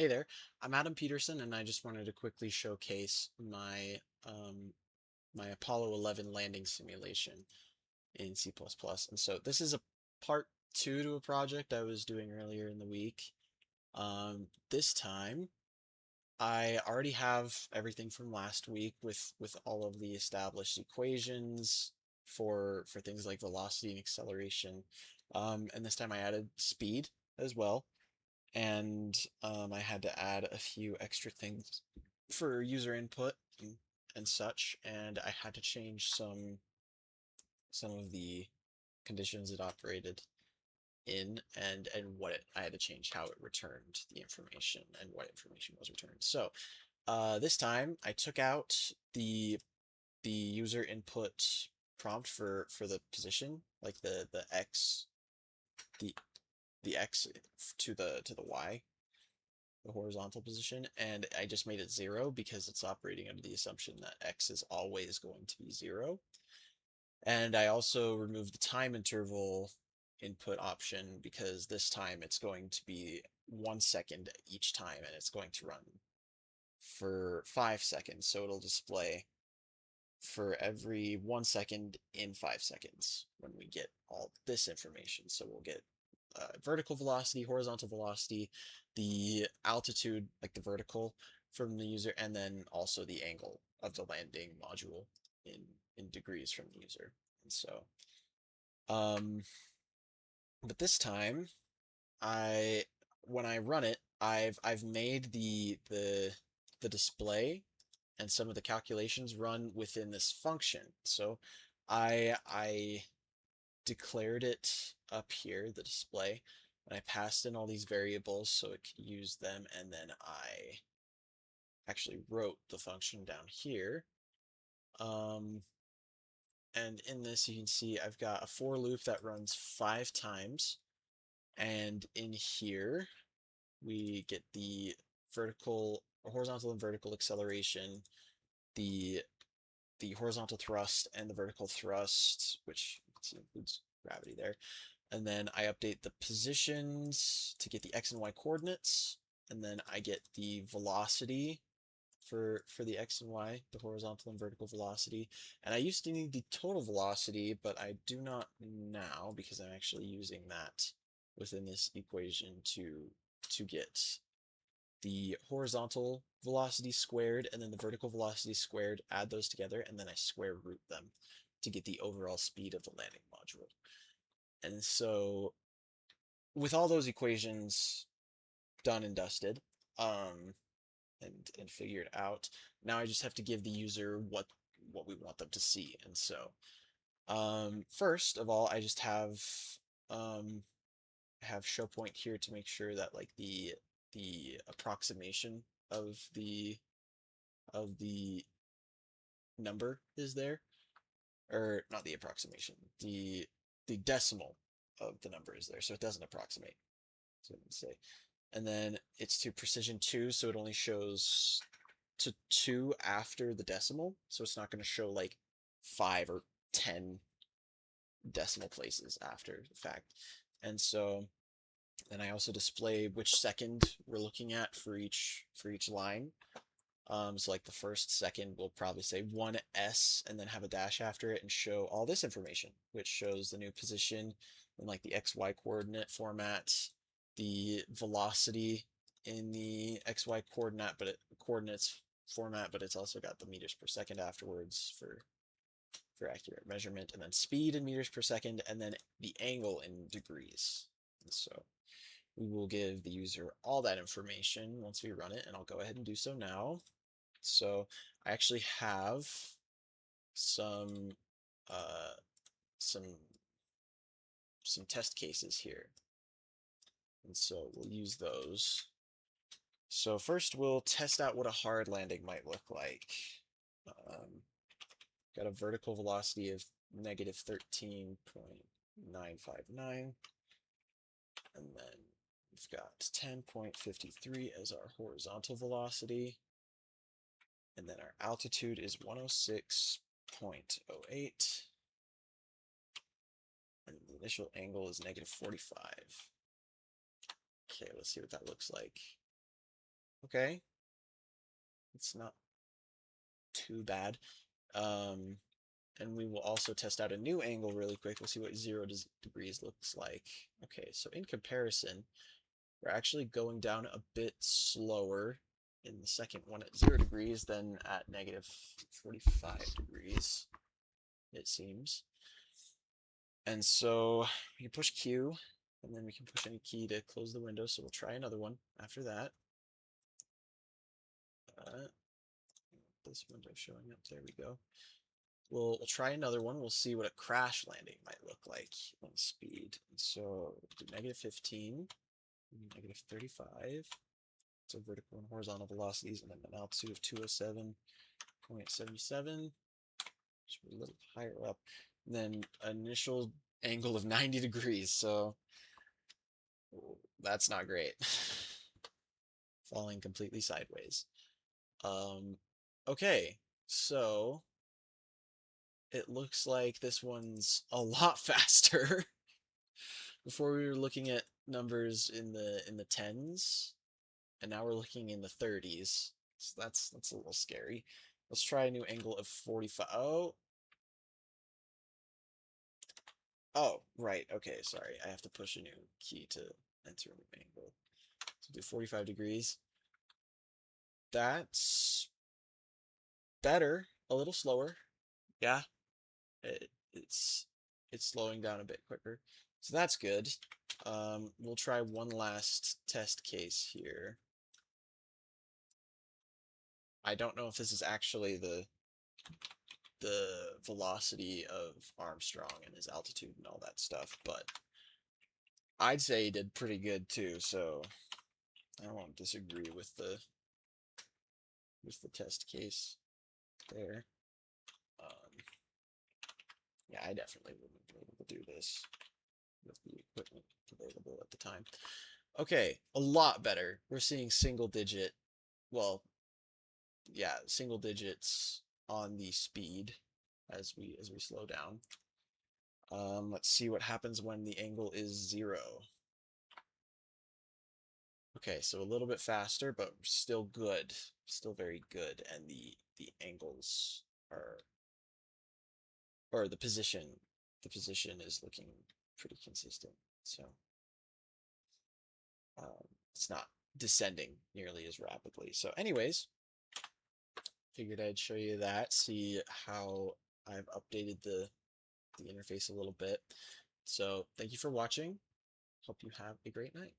Hey there, I'm Adam Peterson, and I just wanted to quickly showcase my Apollo 11 landing simulation in C++. And so this is a part two to a project I was doing earlier in the week. This time I already have everything from last week with all of the established equations for things like velocity and acceleration. And this time I added speed as well, and I had to add a few extra things for user input and such, and I had to change some of the conditions it operated in, and I had to change how it returned the information and what information was returned. So this time I took out the user input prompt for the position, like the the x to the y, the horizontal position, and I just made it 0 because it's operating under the assumption that x is always going to be 0. And I also removed the time interval input option because this time it's going to be 1 second each time, and it's going to run for 5 seconds. So it'll display for every 1 second in 5 seconds when we get all this information. So we'll get vertical velocity, horizontal velocity, the altitude, like the vertical from the user, and then also the angle of the landing module in degrees from the user. And so, um, but this time, I when I run it, I've made the display and some of the calculations run within this function. So I declared it up here, the display, and I passed in all these variables so it could use them, and then I actually wrote the function down here. Um, and in this, you can see I've got a for loop that runs 5 times, and in here we get the horizontal and vertical acceleration, the horizontal thrust and the vertical thrust, which includes gravity there. And then I update the positions to get the x and y coordinates, and then I get the velocity for the x and y, the horizontal and vertical velocity. And I used to need the total velocity, but I do not now because I'm actually using that within this equation to get the horizontal velocity squared and then the vertical velocity squared, add those together, and then I square root them to get the overall speed of the landing module. And so with all those equations done and dusted, and figured out, now I just have to give the user what we want them to see. And so first of all, I just um, have show point here to make sure that like the approximation of the number is there, or not the approximation, the decimal of the number is there, so it doesn't approximate. So I'm say, and then it's to precision 2, so it only shows to 2 after the decimal, so it's not going to show like 5 or 10 decimal places after the fact. And so then I also display which second we're looking at for each line. So like the first second will probably say 1s and then have a dash after it and show all this information, which shows the new position in like the XY coordinate format, the velocity in the XY coordinates format, but it's also got the meters per second afterwards for accurate measurement, and then speed in meters per second, and then the angle in degrees. And so we will give the user all that information once we run it, and I'll go ahead and do so now. So I actually have some uh, some some test cases here, and so we'll use those. So first we'll test out what a hard landing might look like. Um, got a vertical velocity of negative 13.959, and then we've got 10.53 as our horizontal velocity, and then our altitude is 106.08. And the initial angle is negative 45. Okay, let's see what that looks like. Okay, it's not too bad. Um, and we will also test out a new angle really quick. We'll see what 0 degrees looks like. Okay, so in comparison, we're actually going down a bit slower in the second one at 0 degrees than at negative 45 degrees, it seems. And so we can push Q, and then we can push any key to close the window. So we'll try another one after that. This window showing up. There we go. We'll try another one. We'll see what a crash landing might look like on speed. So do negative 15, negative 35. So vertical and horizontal velocities, and then an altitude of 207.77. So we're a little higher up. And then initial angle of 90 degrees. So that's not great. Falling completely sideways. Okay, so it looks like this one's a lot faster. Before we were looking at numbers in the tens, and now we're looking in the 30s. So that's a little scary. Let's try a new angle of 45. Oh, right. Okay, sorry. I have to push a new key to enter a new angle. So do 45 degrees. That's better. A little slower. Yeah, it's slowing down a bit quicker. So that's good. We'll try one last test case here. I don't know if this is actually the velocity of Armstrong and his altitude and all that stuff, but I'd say he did pretty good too, so I won't disagree with the test case there. Yeah, I definitely wouldn't be able to do this with the equipment available at the time. Okay, a lot better. We're seeing single digit, well, yeah, single digits on the speed as we slow down. Let's see what happens when the angle is 0. Okay, so a little bit faster, but still good, still very good, and the angles are, or the position is looking pretty consistent. So it's not descending nearly as rapidly. So anyways, figured I'd show you that, see how I've updated the interface a little bit. So thank you for watching. Hope you have a great night.